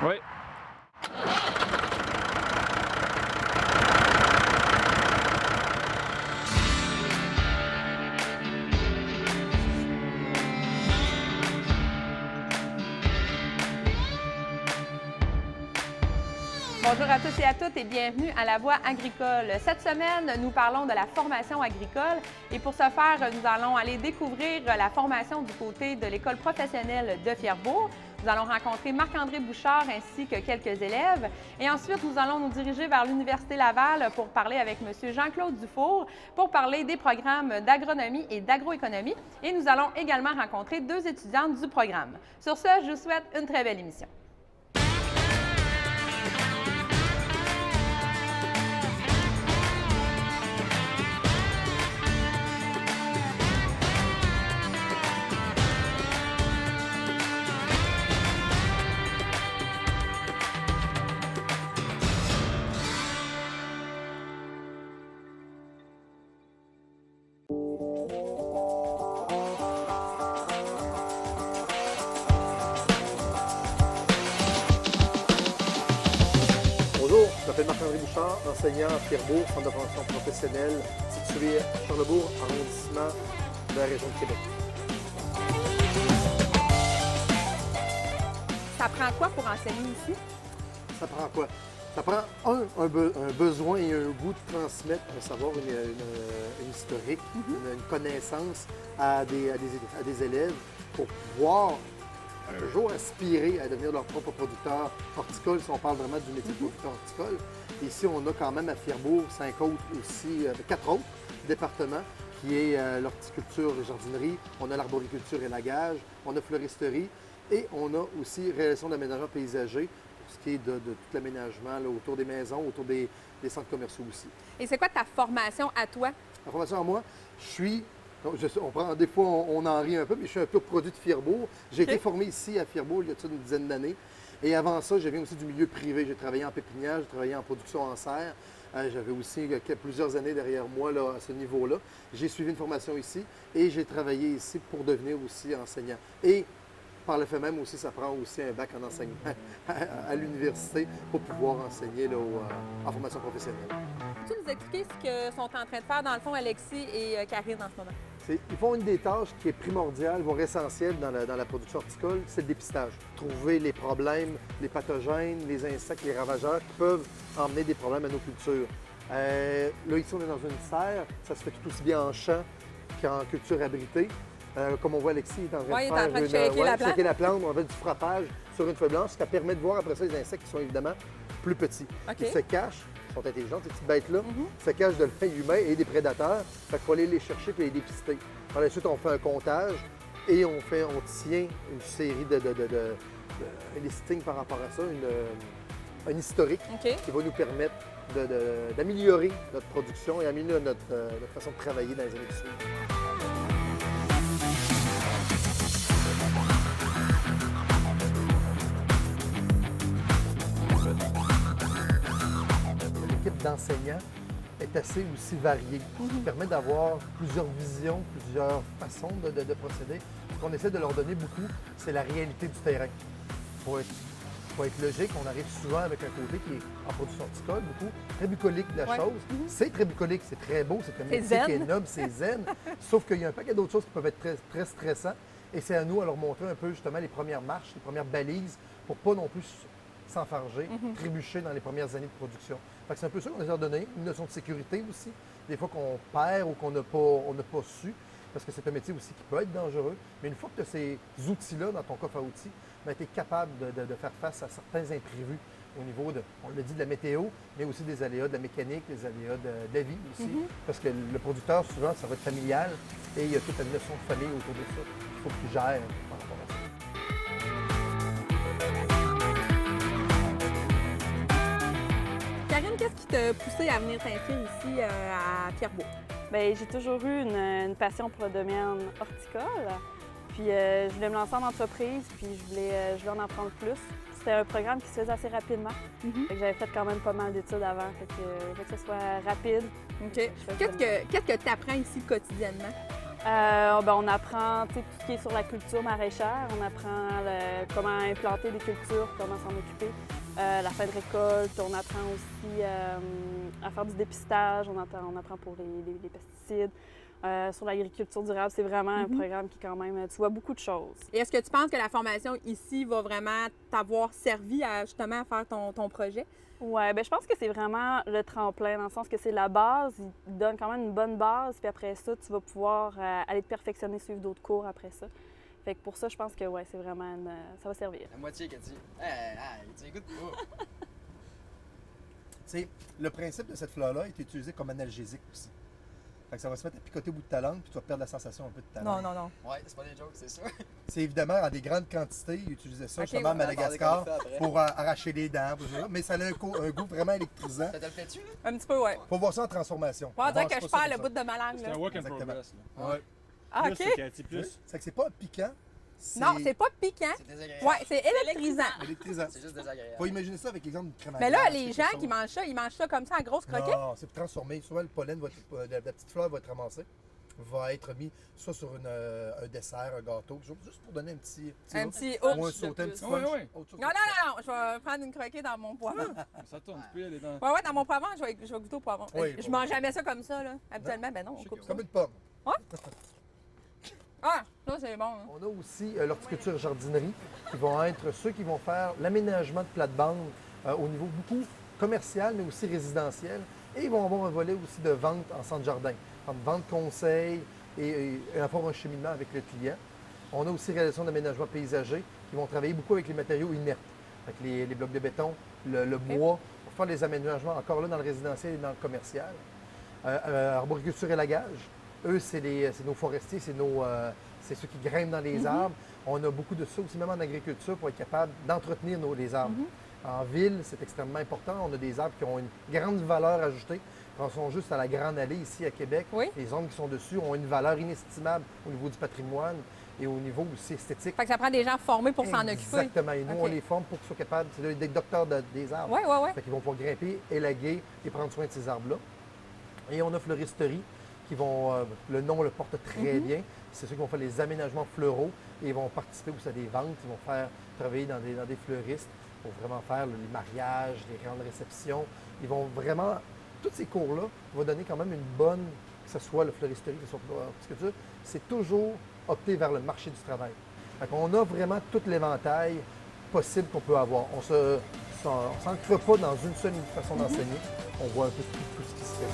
Oui. Bonjour à tous et à toutes et bienvenue à La Voix agricole. Cette semaine, nous parlons de la formation agricole et pour ce faire, nous allons aller découvrir la formation du côté de l'École professionnelle de Fierbourg. Nous allons rencontrer Marc-André Bouchard ainsi que quelques élèves. Et ensuite, nous allons nous diriger vers l'Université Laval pour parler avec M. Jean-Claude Dufour pour parler des programmes d'agronomie et d'agroéconomie. Et nous allons également rencontrer deux étudiantes du programme. Sur ce, je vous souhaite une très belle émission. Bonjour, je m'appelle Marc-André Bouchard, enseignant à Fierbourg, centre de formation professionnelle situé à Charlesbourg, arrondissement de la région de Québec. Ça prend quoi pour enseigner ici? Ça prend quoi? Ça prend un besoin et un goût de transmettre un savoir, une historique, une connaissance à des élèves pour pouvoir un jour aspirer à devenir leur propre producteur horticole, si on parle vraiment du métier de producteur horticole. Ici, on a quand même à Fierbourg 5 autres aussi, 4 autres départements, qui est l'horticulture et jardinerie, on a l'arboriculture et l'agage, on a fleuristerie et on a aussi réalisation d'aménagement paysager pour ce qui est de tout l'aménagement autour des maisons, autour des centres commerciaux aussi. Et c'est quoi ta formation à toi? La formation à moi, des fois, on en rit un peu, mais je suis un peu produit de Fierbourg. J'ai été formé ici à Fierbourg il y a une dizaine d'années. Et avant ça, je viens aussi du milieu privé. J'ai travaillé en pépinière, j'ai travaillé en production en serre. J'avais aussi plusieurs années derrière moi là, à ce niveau-là. J'ai suivi une formation ici et j'ai travaillé ici pour devenir aussi enseignant. Et par le fait même aussi, ça prend aussi un bac en enseignement à l'université pour pouvoir enseigner là, en formation professionnelle. Peux-tu nous expliquer ce que sont en train de faire, dans le fond, Alexis et Karine en ce moment? Ils font une des tâches qui est primordiale, voire essentielle dans la production horticole, c'est le dépistage. Trouver les problèmes, les pathogènes, les insectes, les ravageurs qui peuvent emmener des problèmes à nos cultures. Là, ici, on est dans une serre. Ça se fait tout aussi bien en champ qu'en culture abritée. Comme on voit, Alexis est en train de shaker la plante. On fait du frappage sur une feuille blanche, ce qui permet de voir après ça les insectes qui sont évidemment plus petits. Ils se cachent, ils sont intelligents, ces petites bêtes-là, se cachent de l'œil humain et des prédateurs. Fait qu'il faut aller les chercher et les dépister. Par la suite, on fait un comptage et on tient une série un listing par rapport à ça, un historique qui va nous permettre d'améliorer notre production et améliorer notre façon de travailler dans les années qui suivent. L'équipe d'enseignants est assez aussi variée. Ça permet d'avoir plusieurs visions, plusieurs façons de procéder. Ce qu'on essaie de leur donner beaucoup, c'est la réalité du terrain. Faut être logique, on arrive souvent avec un côté qui est en production horticole, beaucoup, très bucolique de la chose. C'est très bucolique, c'est très beau, c'est un métier qui est noble, c'est zen. Sauf qu'il y a un paquet d'autres choses qui peuvent être très, très stressants. Et c'est à nous à leur montrer un peu justement les premières marches, les premières balises, pour pas non plus s'enfarger, trébucher dans les premières années de production. Fait que c'est un peu ça qu'on essaie de donner, une notion de sécurité aussi, des fois qu'on perd ou qu'on n'a pas su, parce que c'est un métier aussi qui peut être dangereux. Mais une fois que tu as ces outils-là dans ton coffre à outils, tu es capable de faire face à certains imprévus au niveau on l'a dit, de la météo, mais aussi des aléas de la mécanique, des aléas de la vie aussi. Parce que le producteur, souvent, ça va être familial et il y a toute une notion de famille autour de ça. Il faut qu'il gère par rapport à ça. Karine, qu'est-ce qui t'a poussé à venir t'inscrire ici à Fierbourg? Bien, j'ai toujours eu une passion pour le domaine horticole. Puis je voulais me lancer en entreprise, puis je voulais en apprendre plus. C'était un programme qui se faisait assez rapidement. Fait que j'avais fait quand même pas mal d'études avant, fait que ce soit rapide. OK. Qu'est-ce que tu apprends ici quotidiennement? On apprend tout ce qui est sur la culture maraîchère. On apprend comment implanter des cultures, comment s'en occuper. La fin de récolte, on apprend aussi à faire du dépistage, on apprend pour les pesticides. Sur l'agriculture durable, c'est vraiment un programme qui quand même, tu vois beaucoup de choses. Et est-ce que tu penses que la formation ici va vraiment t'avoir servi justement à faire ton projet? Oui, je pense que c'est vraiment le tremplin, dans le sens que c'est la base, il donne quand même une bonne base, puis après ça, tu vas pouvoir aller te perfectionner, suivre d'autres cours après ça. Fait que pour ça, je pense que c'est vraiment ça va servir. La moitié qui a dit tu écoutes pas. Tu sais, le principe de cette fleur-là est utilisé comme analgésique aussi. Fait que ça va se mettre à picoter au bout de ta langue, puis tu vas perdre la sensation un peu de ta langue. Non. Ouais, c'est pas des jokes, c'est sûr. C'est évidemment en des grandes quantités. Ils utilisaient ça Ok, justement à ouais. Madagascar On va parler comme ça pour arracher les dents, tout ça. Mais ça a un goût vraiment électrisant. Ça te le fait-tu, là? Un petit peu, ouais. Faut voir ça en transformation. On dirait que mange je pas ça perds le comme bout de ma langue. C'est Là. un work in Exactement. progress. Là. ça. Ouais. Ah, Plus, OK. c'est Cathy, plus. C'est que c'est pas piquant, Non, c'est pas piquant. C'est désagréable. Ouais, c'est électrisant. électrisant. C'est juste désagréable. Faut imaginer ça avec l'exemple d'une crème à Mais là, glace, les quelque gens chose. qui mangent ça, ils mangent ça comme ça en grosses croquettes. Non, c'est transformé. Souvent, le pollen, la petite fleur va être ramassée, va être mis soit sur un dessert, un gâteau, juste pour donner un petit Un petit ou un punch sauté, un de petit plus. Ouais, punch. ouais. Autre chose. Non, je vais prendre une croquette dans mon poivron. Ça tourne, tu peux y aller dans. Ouais, dans mon poivron, je vais goûter au poivron. Oui, Je bon. mange jamais ça comme ça, là. Habituellement, ben non, on coupe ça. Comme une pomme. Ah, ça, c'est bon. Hein. On a aussi l'horticulture et jardinerie qui vont être ceux qui vont faire l'aménagement de plates-bandes au niveau beaucoup commercial, mais aussi résidentiel. Et ils vont avoir un volet aussi de vente en centre-jardin. Donc, vente conseil et avoir un cheminement avec le client. On a aussi réalisation d'aménagement paysager qui vont travailler beaucoup avec les matériaux inertes. Avec les blocs de béton, le bois, pour faire les aménagements encore là dans le résidentiel et dans le commercial. Arboriculture et lagage. Eux, c'est nos forestiers, c'est ceux qui grimpent dans les arbres. On a beaucoup de ça aussi, même en agriculture, pour être capable d'entretenir les arbres. En ville, c'est extrêmement important. On a des arbres qui ont une grande valeur ajoutée. Pensons juste à la Grande Allée ici à Québec. Oui. Les arbres qui sont dessus ont une valeur inestimable au niveau du patrimoine et au niveau aussi esthétique. Fait que ça prend des gens formés pour s'en occuper. Exactement. Et nous, OK. on les forme pour qu'ils soient capables, c'est des docteurs des arbres. Ouais. Fait qu'ils vont pouvoir grimper, élaguer et prendre soin de ces arbres-là. Et on a fleuristerie qui vont, le nom le porte très bien. C'est ceux qui vont faire les aménagements fleuraux et ils vont participer aussi à des ventes. Ils vont faire travailler dans des fleuristes pour vraiment faire les mariages, les grandes réceptions. Ils vont vraiment, tous ces cours-là vont donner quand même une bonne, que ce soit le fleuristerie, que ce soit l'horticulture, c'est toujours opter vers le marché du travail. Fait qu'on a vraiment tout l'éventail possible qu'on peut avoir. On ne s'ancre pas dans une seule façon d'enseigner. On voit un peu tout ce qui se fait.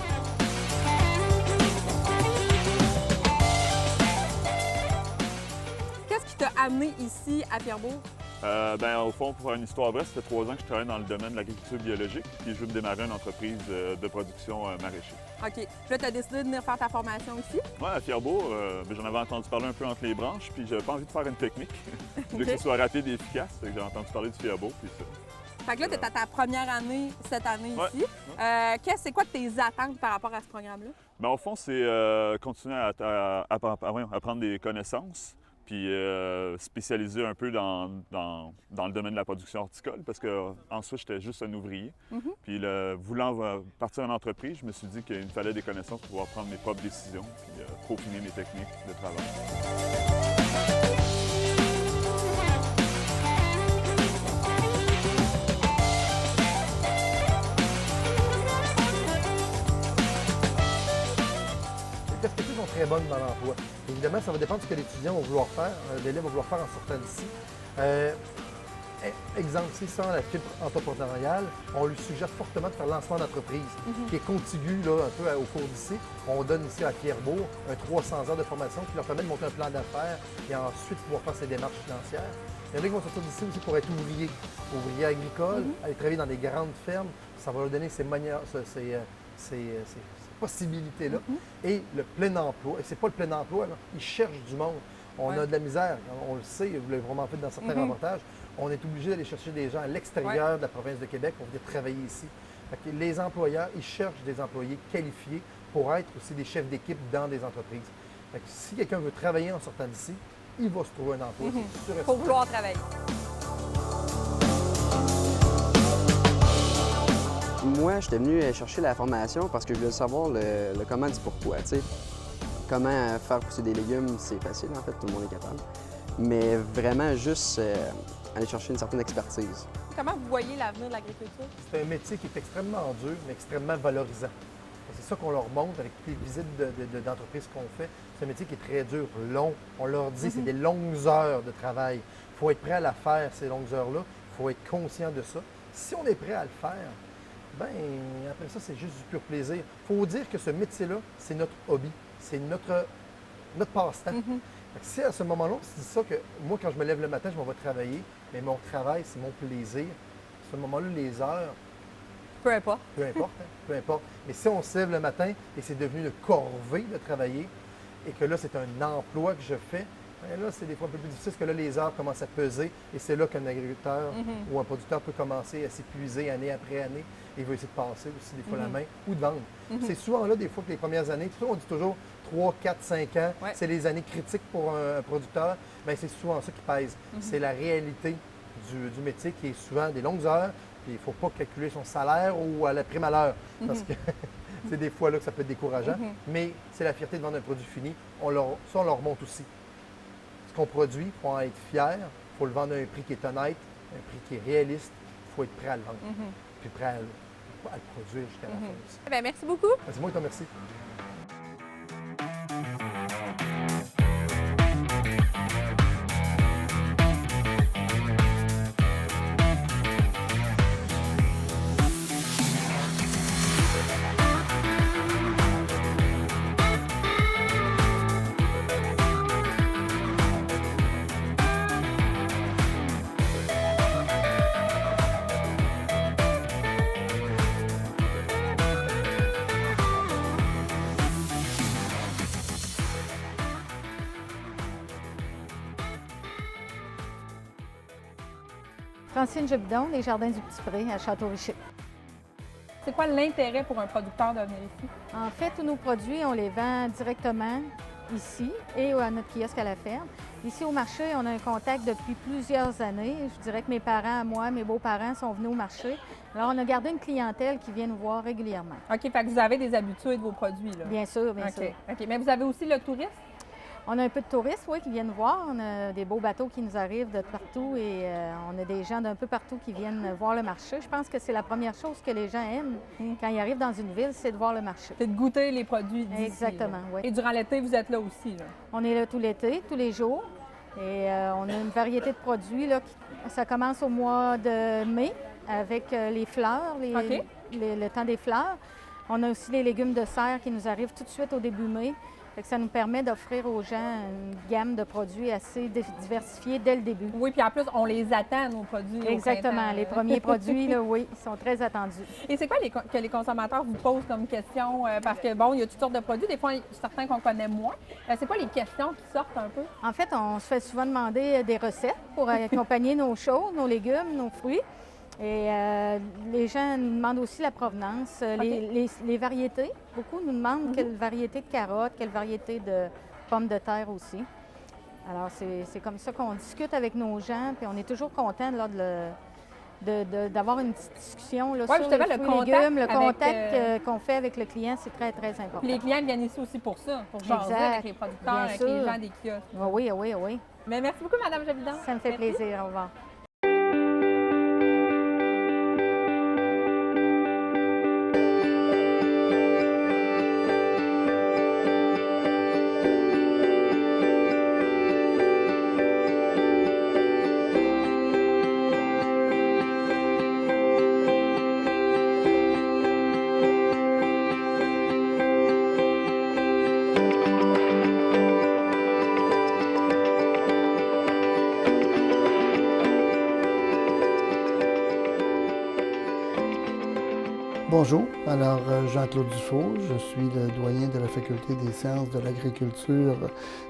Qu'est-ce qui t'a amené ici à Pierrebourg? Au fond, pour une histoire vraie, ça fait 3 ans que je travaille dans le domaine de l'agriculture biologique, puis je veux me démarrer une entreprise de production maraîchère. OK. Puis là, tu as décidé de venir faire ta formation ici? Moi, à Fierbourg, j'en avais entendu parler un peu entre les branches, puis j'avais pas envie de faire une technique. Je voulais que ce soit rapide et efficace, fait que j'ai entendu parler du Fierbourg, puis ça. Fait que là, tu es à ta première année cette année Ouais. ici. C'est quoi tes attentes par rapport à ce programme-là? Au fond, c'est continuer à prendre des connaissances, puis spécialiser un peu dans le domaine de la production horticole, parce qu'ensuite, j'étais juste un ouvrier. Puis voulant partir en entreprise, je me suis dit qu'il me fallait des connaissances pour pouvoir prendre mes propres décisions, puis peaufiner mes techniques de travail. Les perspectives sont très bonnes dans l'emploi. Évidemment, ça va dépendre de ce que l'étudiant va vouloir faire, l'élève va vouloir faire en sortant d'ici. Exemple, si sans la fibre entrepreneuriale, on lui suggère fortement de faire lancement d'entreprise, qui est contigu là, un peu au cours d'ici. On donne ici à Pierrebourg un 300 heures de formation qui leur permet de monter un plan d'affaires et ensuite pouvoir faire ses démarches financières. Il y en a qui vont sortir d'ici aussi pour être ouvriers agricoles, aller travailler dans des grandes fermes. Ça va leur donner ces possibilités-là. Et le plein emploi, et c'est pas le plein emploi, là. Ils cherchent du monde. On a de la misère, on le sait, vous l'avez vraiment fait dans certains reportages. On est obligé d'aller chercher des gens à l'extérieur de la province de Québec pour venir travailler ici. Fait que les employeurs, ils cherchent des employés qualifiés pour être aussi des chefs d'équipe dans des entreprises. Fait que si quelqu'un veut travailler en sortant d'ici, il va se trouver un emploi. C'est sûr et Pour certain. vouloir travailler. Moi, j'étais venu chercher la formation parce que je voulais savoir le comment du pourquoi. Tu sais. Comment faire pousser des légumes, c'est facile en fait, tout le monde est capable. Mais vraiment juste aller chercher une certaine expertise. Comment vous voyez l'avenir de l'agriculture? C'est un métier qui est extrêmement dur, mais extrêmement valorisant. C'est ça qu'on leur montre avec toutes les visites d'entreprises qu'on fait. C'est un métier qui est très dur, long. On leur dit, c'est des longues heures de travail. Il faut être prêt à la faire, ces longues heures-là. Il faut être conscient de ça. Si on est prêt à le faire, ben après ça, c'est juste du pur plaisir. Il faut dire que ce métier-là, c'est notre hobby. C'est notre passe-temps. Fait que si à ce moment-là, on se dit ça, que moi, quand je me lève le matin, je m'en vais travailler, mais mon travail, c'est mon plaisir. À ce moment-là, les heures, Peu importe. peu importe, hein, peu importe. Mais si on se lève le matin et c'est devenu une corvée de travailler et que là, c'est un emploi que je fais, bien là, c'est des fois un peu plus difficile parce que là, les heures commencent à peser et c'est là qu'un agriculteur ou un producteur peut commencer à s'épuiser année après année et il va essayer de passer aussi des fois la main ou de vendre. C'est souvent là, des fois, que les premières années, on dit toujours 3, 4, 5 ans, Ouais. c'est les années critiques pour un producteur, bien c'est souvent ça qui pèse. C'est la réalité du métier qui est souvent des longues heures. Puis il ne faut pas calculer son salaire ou à la prime à l'heure, parce que c'est des fois là que ça peut être décourageant. Mais c'est la fierté de vendre un produit fini. On leur montre aussi. Ce qu'on produit, il faut en être fier. Il faut le vendre à un prix qui est honnête, un prix qui est réaliste. Il faut être prêt à le vendre. Puis prêt à le produire jusqu'à la fin aussi. Bien, merci beaucoup. C'est moi qui te remercie. Francine Jobidon, les Jardins du Petit-Pré à Château-Richer. C'est quoi l'intérêt pour un producteur de venir ici? En fait, tous nos produits, on les vend directement ici et à notre kiosque à la ferme. Ici au marché, on a un contact depuis plusieurs années. Je dirais que mes parents, moi, mes beaux-parents sont venus au marché. Alors, on a gardé une clientèle qui vient nous voir régulièrement. OK, fait que vous avez des habitués de vos produits, là. Bien sûr, bien OK, sûr. OK. Mais vous avez aussi le tourisme? On a un peu de touristes, oui, qui viennent nous voir. On a des beaux bateaux qui nous arrivent de partout et on a des gens d'un peu partout qui viennent voir le marché. Je pense que c'est la première chose que les gens aiment quand ils arrivent dans une ville, c'est de voir le marché. C'est de goûter les produits d'ici. Exactement, là. oui. Et durant l'été, vous êtes là aussi, là. On est là tout l'été, tous les jours. Et on a une variété de produits. Là, ça commence au mois de mai avec les fleurs, OK. le temps des fleurs. On a aussi les légumes de serre qui nous arrivent tout de suite au début mai. Fait que ça nous permet d'offrir aux gens une gamme de produits assez diversifiés dès le début. Oui, puis en plus, on les attend, nos produits. au Exactement. printemps, Les là. premiers produits, là, oui, sont très attendus. Et c'est quoi que les consommateurs vous posent comme question? Parce que, bon, il y a toutes sortes de produits, des fois, certains qu'on connaît moins. C'est quoi les questions qui sortent un peu? En fait, on se fait souvent demander des recettes pour accompagner nos choses, nos légumes, nos fruits. Et les gens nous demandent aussi la provenance, les variétés. Beaucoup nous demandent quelle variété de carottes, quelle variété de pommes de terre aussi. Alors, c'est comme ça qu'on discute avec nos gens, puis on est toujours content là, d'avoir une petite discussion là, Ouais, sur justement, les le fruits et contact légumes. Le avec, contact qu'on fait avec le client, c'est très, très important. Puis les clients viennent ici aussi pour ça, pour jaser Exact. avec les producteurs, Bien avec sûr. les gens des kiosques. Oui, oui, oui. Mais merci beaucoup, Mme Jobidon. Ça me fait Merci. plaisir. Au revoir. Bonjour, alors Jean-Claude Dufault, je suis le doyen de la Faculté des sciences de l'agriculture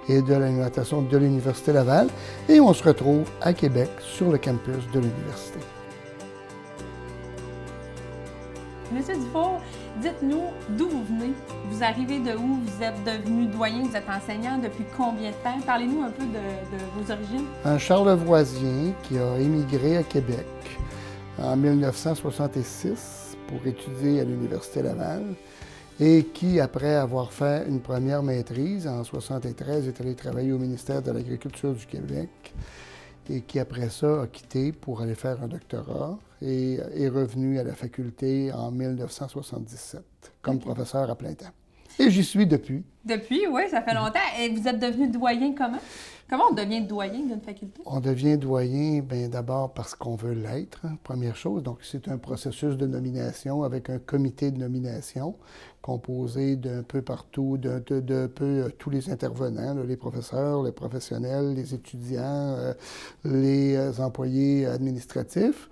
et de l'alimentation de l'Université Laval et on se retrouve à Québec sur le campus de l'université. Monsieur Dufault, dites-nous d'où vous venez. Vous arrivez de où? Vous êtes devenu doyen, vous êtes enseignant depuis combien de temps? Parlez-nous un peu de vos origines. Un charlevoisien qui a émigré à Québec en 1966 pour étudier à l'Université Laval et qui, après avoir fait une première maîtrise en 1973, est allé travailler au ministère de l'Agriculture du Québec et qui, après ça, a quitté pour aller faire un doctorat et est revenu à la faculté en 1977 comme professeur à plein temps. Et j'y suis depuis. Depuis, oui, ça fait longtemps. Et vous êtes devenu doyen comment? Comment on devient doyen d'une faculté? On devient doyen, bien d'abord parce qu'on veut l'être, hein, première chose. Donc, c'est un processus de nomination avec un comité de nomination composé d'un peu partout, de peu tous les intervenants, là, les professeurs, les professionnels, les étudiants, les employés administratifs.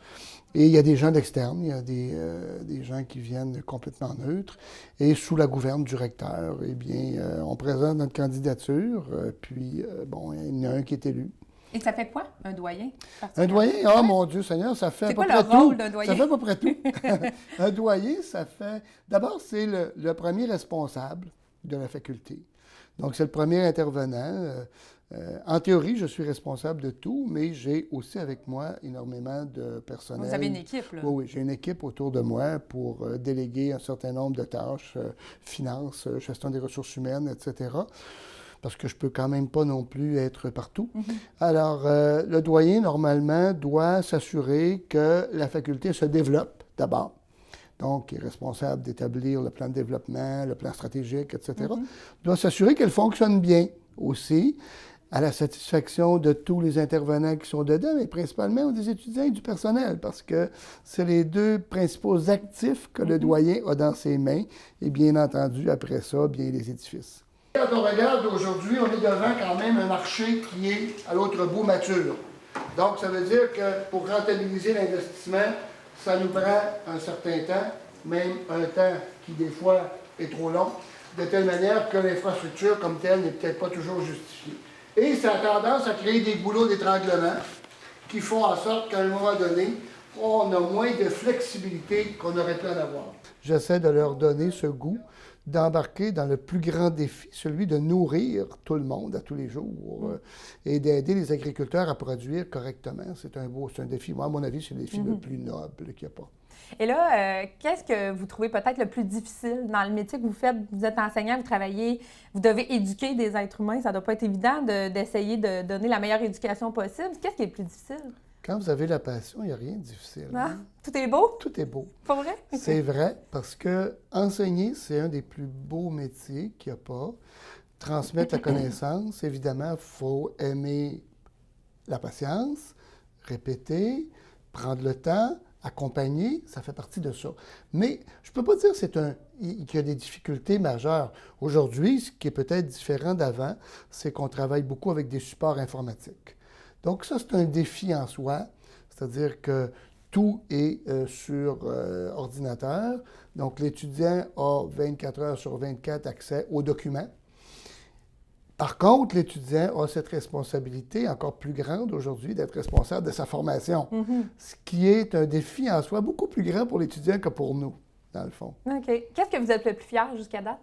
Et il y a des gens d'externe, il y a des gens qui viennent complètement neutres. Et sous la gouverne du recteur, eh bien, on présente notre candidature, puis, bon, il y en a un qui est élu. Et ça fait quoi, un doyen? Un doyen? Oh mon Dieu Seigneur, ça fait à peu près tout. C'est quoi le rôle d'un doyen? Ça fait à peu près tout. Un doyen, ça fait... D'abord, c'est le premier responsable de la faculté. Donc, c'est le premier intervenant. En théorie, je suis responsable de tout, mais j'ai aussi avec moi énormément de personnel. Vous avez une équipe, là? Oui, j'ai une équipe autour de moi pour déléguer un certain nombre de tâches, finances, gestion des ressources humaines, etc., parce que je ne peux quand même pas non plus être partout. Alors, le doyen, normalement, doit s'assurer que la faculté se développe d'abord. Donc, il est responsable d'établir le plan de développement, le plan stratégique, etc. Doit s'assurer qu'elle fonctionne bien aussi, à la satisfaction de tous les intervenants qui sont dedans, mais principalement des étudiants et du personnel, parce que c'est les deux principaux actifs que le doyen a dans ses mains, et bien entendu, après ça, bien les édifices. Quand on regarde aujourd'hui, on est devant quand même un marché qui est à l'autre bout mature. Donc, ça veut dire que pour rentabiliser l'investissement, ça nous prend un certain temps, même un temps qui, des fois, est trop long, de telle manière que l'infrastructure comme telle n'est peut-être pas toujours justifiée. Et ça a tendance à créer des goulots d'étranglement qui font en sorte qu'à un moment donné, on a moins de flexibilité qu'on aurait pu en avoir. J'essaie de leur donner ce goût d'embarquer dans le plus grand défi, celui de nourrir tout le monde à tous les jours et d'aider les agriculteurs à produire correctement. C'est un défi. Moi, à mon avis, c'est le défi le plus noble qu'il n'y a pas. Et là, qu'est-ce que vous trouvez peut-être le plus difficile dans le métier que vous faites? Vous êtes enseignant, vous travaillez, vous devez éduquer des êtres humains. Ça ne doit pas être évident d'essayer de donner la meilleure éducation possible. Qu'est-ce qui est le plus difficile? Quand vous avez la passion, il n'y a rien de difficile. Ah, tout est beau? Tout est beau. Pas vrai? C'est vrai, parce que enseigner, c'est un des plus beaux métiers qu'il n'y a pas. Transmettre la connaissance, évidemment, il faut aimer la patience, répéter, prendre le temps, accompagner, ça fait partie de ça. Mais je ne peux pas dire qu'il y a des difficultés majeures. Aujourd'hui, ce qui est peut-être différent d'avant, c'est qu'on travaille beaucoup avec des supports informatiques. Donc ça, c'est un défi en soi, c'est-à-dire que tout est sur ordinateur. Donc l'étudiant a 24 heures sur 24 accès aux documents. Par contre, l'étudiant a cette responsabilité encore plus grande aujourd'hui d'être responsable de sa formation, ce qui est un défi en soi beaucoup plus grand pour l'étudiant que pour nous, dans le fond. OK. Qu'est-ce que vous êtes le plus fier jusqu'à date?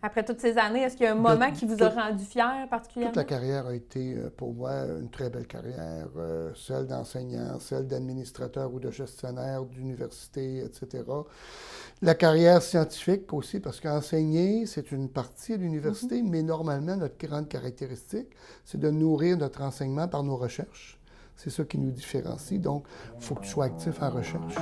Après toutes ces années, est-ce qu'il y a un moment qui vous a rendu fier particulièrement? Toute la carrière a été, pour moi, une très belle carrière, celle d'enseignant, celle d'administrateur ou de gestionnaire d'université, etc. La carrière scientifique aussi, parce qu'enseigner, c'est une partie de l'université, mais normalement, notre grande caractéristique, c'est de nourrir notre enseignement par nos recherches. C'est ça qui nous différencie. Donc, il faut que tu sois actif en recherche.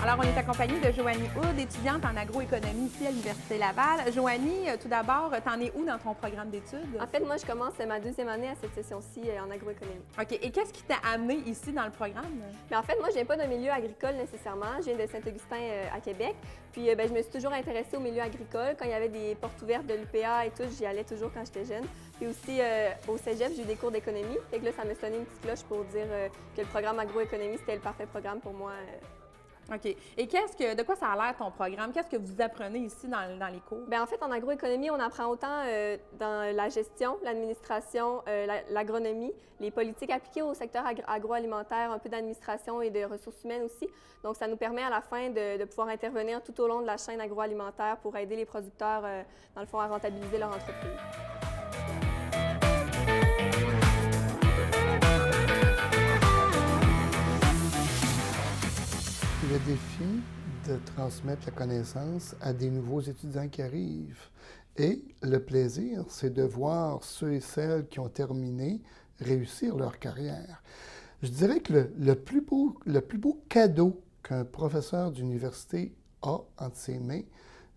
Alors, on est accompagné de Joanie Hood, étudiante en agroéconomie ici à l'Université Laval. Joanie, tout d'abord, t'en es où dans ton programme d'études? En fait, moi, je commence ma deuxième année à cette session-ci en agroéconomie. OK. Et qu'est-ce qui t'a amené ici dans le programme? Mais en fait, moi, je viens pas d'un milieu agricole nécessairement. Je viens de Saint-Augustin à Québec. Puis, je me suis toujours intéressée au milieu agricole. Quand il y avait des portes ouvertes de l'UPA et tout, j'y allais toujours quand j'étais jeune. Puis aussi, au cégep, j'ai eu des cours d'économie. Fait que là, ça me sonnait une petite cloche pour dire que le programme agroéconomie, c'était le parfait programme pour moi. OK. Et de quoi ça a l'air ton programme? Qu'est-ce que vous apprenez ici dans les cours? Bien, en fait, en agroéconomie, on apprend autant dans la gestion, l'administration, l'agronomie, les politiques appliquées au secteur agroalimentaire, un peu d'administration et de ressources humaines aussi. Donc, ça nous permet à la fin de pouvoir intervenir tout au long de la chaîne agroalimentaire pour aider les producteurs, dans le fond, à rentabiliser leur entreprise. le défi de transmettre la connaissance à des nouveaux étudiants qui arrivent. Et le plaisir, c'est de voir ceux et celles qui ont terminé réussir leur carrière. Je dirais que le plus beau cadeau qu'un professeur d'université a entre ses mains,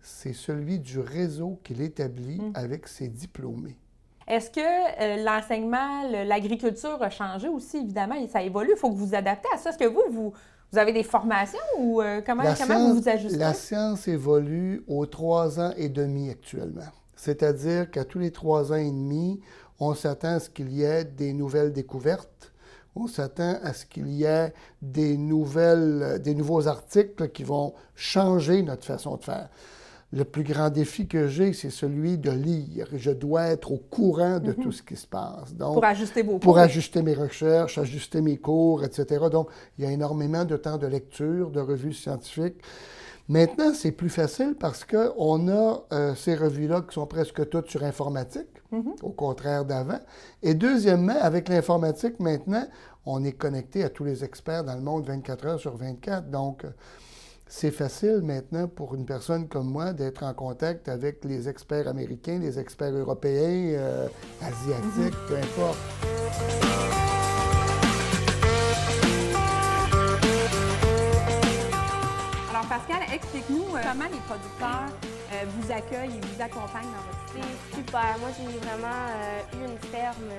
c'est celui du réseau qu'il établit avec ses diplômés. Est-ce que l'enseignement, l'agriculture a changé aussi, évidemment, et ça évolue? Il faut que vous vous adaptez à ça. Est-ce que vous avez des formations ou comment vous vous ajustez? La science évolue aux 3 ans et demi actuellement. C'est-à-dire qu'à tous les 3 ans et demi, on s'attend à ce qu'il y ait des nouvelles découvertes, on s'attend à ce qu'il y ait des nouveaux articles qui vont changer notre façon de faire. Le plus grand défi que j'ai, c'est celui de lire. Je dois être au courant de tout ce qui se passe. Donc, pour ajuster vos cours. Pour ajuster mes recherches, ajuster mes cours, etc. Donc, il y a énormément de temps de lecture, de revues scientifiques. Maintenant, c'est plus facile parce qu'on a ces revues-là qui sont presque toutes sur informatique, au contraire d'avant. Et deuxièmement, avec l'informatique, maintenant, on est connecté à tous les experts dans le monde 24 heures sur 24. Donc, c'est facile maintenant pour une personne comme moi d'être en contact avec les experts américains, les experts européens, asiatiques, peu importe. Alors, Pascal, explique-nous comment les producteurs vous accueillent et vous accompagnent dans votre C'est système. super. Moi, j'ai vraiment eu une ferme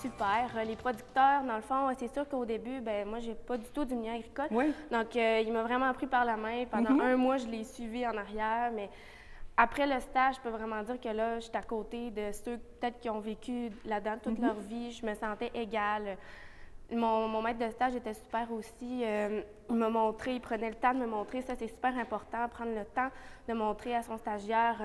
super. Les producteurs, dans le fond, c'est sûr qu'au début, moi, j'ai pas du tout du milieu agricole. Oui. Donc, il m'a vraiment pris par la main. Pendant 1 mois, je l'ai suivi en arrière. Mais après le stage, je peux vraiment dire que là, je suis à côté de ceux peut-être qui ont vécu là-dedans toute leur vie. Je me sentais égale. Mon maître de stage était super aussi. Il m'a montré, il prenait le temps de me montrer. Ça, c'est super important, prendre le temps de montrer à son stagiaire.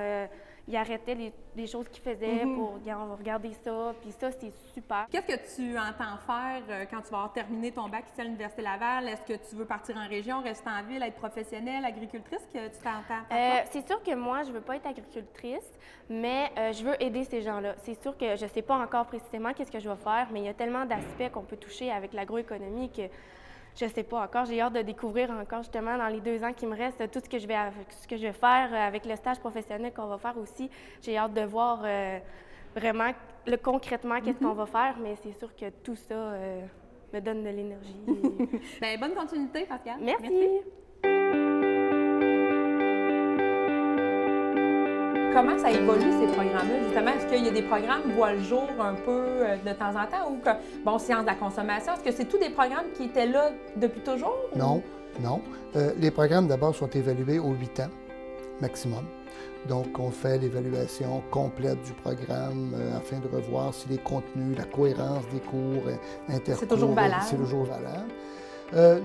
Il arrêtait les choses qu'il faisait pour « on va regarder ça ». Puis ça, c'est super. Qu'est-ce que tu entends faire quand tu vas avoir terminé ton bac ici à l'Université Laval? Est-ce que tu veux partir en région, rester en ville, être professionnelle, agricultrice? Que tu t'entends? C'est sûr que moi, je ne veux pas être agricultrice, mais je veux aider ces gens-là. C'est sûr que je ne sais pas encore précisément qu'est-ce que je vais faire, mais il y a tellement d'aspects qu'on peut toucher avec l'agroéconomie que je ne sais pas encore. J'ai hâte de découvrir encore, justement, dans les 2 ans qui me restent, tout ce que je vais faire avec le stage professionnel qu'on va faire aussi. J'ai hâte de voir vraiment concrètement qu'est-ce qu'on va faire, mais c'est sûr que tout ça me donne de l'énergie. Bien, bonne continuité, Pascal. Merci. Comment ça évolue, ces programmes-là, justement? Est-ce qu'il y a des programmes qui voient le jour un peu de temps en temps ou que, bon, sciences de la consommation, est-ce que c'est tous des programmes qui étaient là depuis toujours? Non, non. Les programmes, d'abord, sont évalués aux 8 ans maximum. Donc, on fait l'évaluation complète du programme afin de revoir si les contenus, la cohérence des cours, intercours... C'est toujours valable? C'est toujours valable.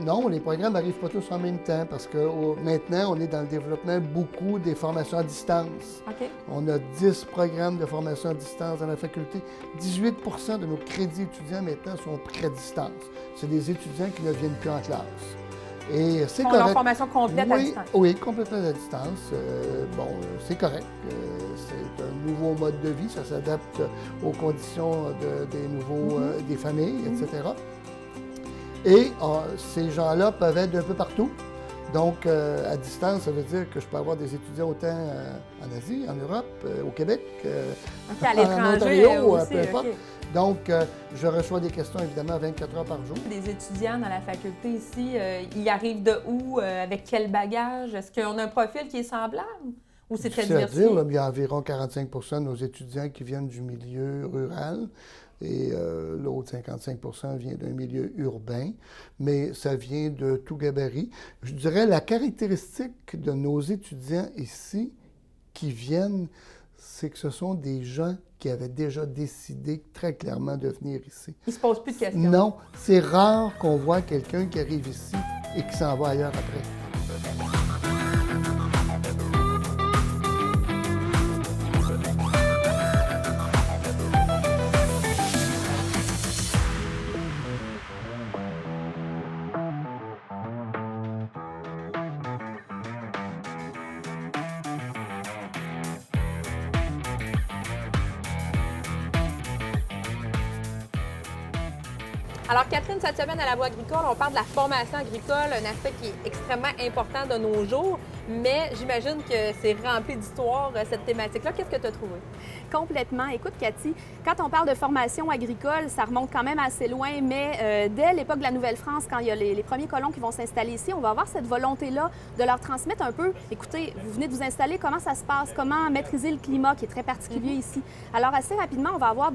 Non, les programmes n'arrivent pas tous en même temps parce que maintenant, on est dans le développement beaucoup des formations à distance. OK. On a 10 programmes de formation à distance dans la faculté. 18 de nos crédits étudiants maintenant sont pris à distance. C'est des étudiants qui ne viennent plus en classe. Et c'est correct. Leur formation complète à distance. Oui, complètement à distance. C'est correct. C'est un nouveau mode de vie. Ça s'adapte aux conditions des familles, etc. Et ces gens-là peuvent être d'un peu partout. Donc, à distance, ça veut dire que je peux avoir des étudiants autant en Asie, en Europe, au Québec, à en l'étranger Ontario, aussi, peu importe. OK. Donc, je reçois des questions, évidemment, 24 heures par jour. Des étudiants dans la faculté ici, ils arrivent de où? Avec quel bagage? Est-ce qu'on a un profil qui est semblable? Ou c'est très Difficile à diversifié? dire, là, mais il y a environ 45 de nos étudiants qui viennent du milieu rural. Et l'autre 55 vient d'un milieu urbain, mais ça vient de tout gabarit. Je dirais la caractéristique de nos étudiants ici qui viennent, c'est que ce sont des gens qui avaient déjà décidé très clairement de venir ici. Ils ne se posent plus de questions? Non, c'est rare qu'on voit quelqu'un qui arrive ici et qui s'en va ailleurs après. Alors, Catherine, cette semaine à La Voix agricole, on parle de la formation agricole, un aspect qui est extrêmement important de nos jours, mais j'imagine que c'est rempli d'histoire, cette thématique-là. Qu'est-ce que tu as trouvé? Complètement. Écoute, Cathy, quand on parle de formation agricole, ça remonte quand même assez loin, mais dès l'époque de la Nouvelle-France, quand il y a les premiers colons qui vont s'installer ici, on va avoir cette volonté-là de leur transmettre un peu, écoutez, vous venez de vous installer, comment ça se passe, comment maîtriser le climat qui est très particulier ici. Alors, assez rapidement, on va avoir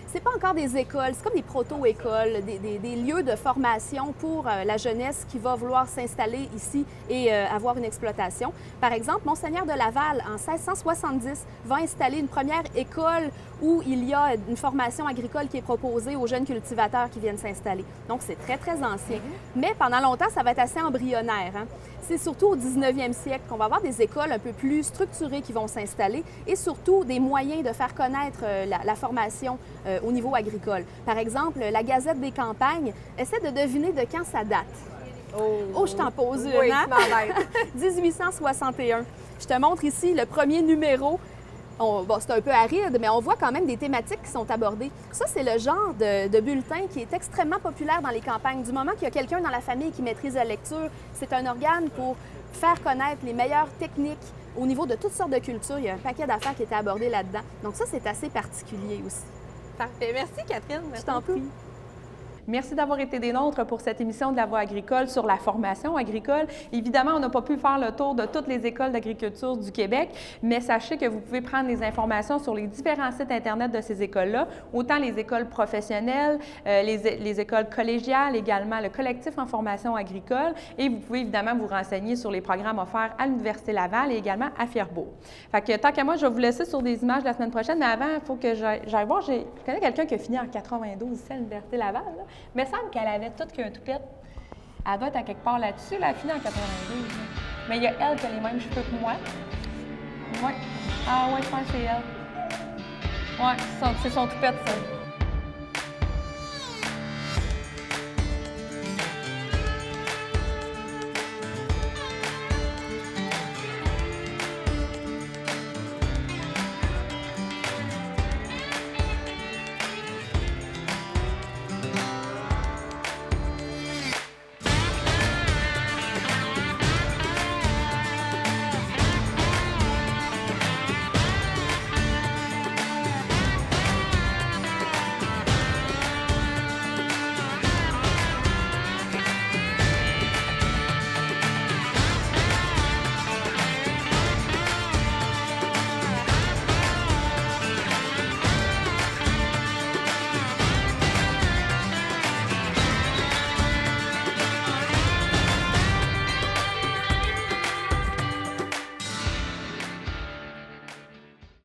c'est pas encore des écoles, c'est comme des proto-écoles, des lieux de formation pour la jeunesse qui va vouloir s'installer ici et avoir une exploitation. Par exemple, Monseigneur de Laval, en 1670, va installer une première école où il y a une formation agricole qui est proposée aux jeunes cultivateurs qui viennent s'installer. Donc, c'est très, très ancien. Mais pendant longtemps, ça va être assez embryonnaire, hein? C'est surtout au 19e siècle qu'on va avoir des écoles un peu plus structurées qui vont s'installer et surtout des moyens de faire connaître la formation au niveau agricole. Par exemple, la Gazette des campagnes essaie de deviner de quand ça date. Oh, je t'en pose une, oui, hein? 1861. Je te montre ici le premier numéro. Bon, c'est un peu aride, mais on voit quand même des thématiques qui sont abordées. Ça, c'est le genre de bulletin qui est extrêmement populaire dans les campagnes. Du moment qu'il y a quelqu'un dans la famille qui maîtrise la lecture, c'est un organe pour faire connaître les meilleures techniques au niveau de toutes sortes de cultures. Il y a un paquet d'affaires qui étaient abordées là-dedans. Donc ça, c'est assez particulier aussi. Parfait. Merci, Catherine. Je t'en prie. Merci d'avoir été des nôtres pour cette émission de La Voix agricole sur la formation agricole. Évidemment, on n'a pas pu faire le tour de toutes les écoles d'agriculture du Québec, mais sachez que vous pouvez prendre les informations sur les différents sites Internet de ces écoles-là, autant les écoles professionnelles, les écoles collégiales, également le collectif en formation agricole, et vous pouvez évidemment vous renseigner sur les programmes offerts à l'Université Laval et également à Fierbourg. Fait que tant qu'à moi, je vais vous laisser sur des images la semaine prochaine, mais avant, il faut que j'aille voir. Je connais quelqu'un qui a fini en 92 ici à l'Université Laval, là. Il me semble qu'elle avait toute qu'un toupette. Elle doit être à quelque part là-dessus. Là, elle a fini en 92. Là. Mais il y a elle qui a les mêmes cheveux que moi. Ouais. Ah ouais, je pense que c'est elle. Ouais, c'est son toupette, ça.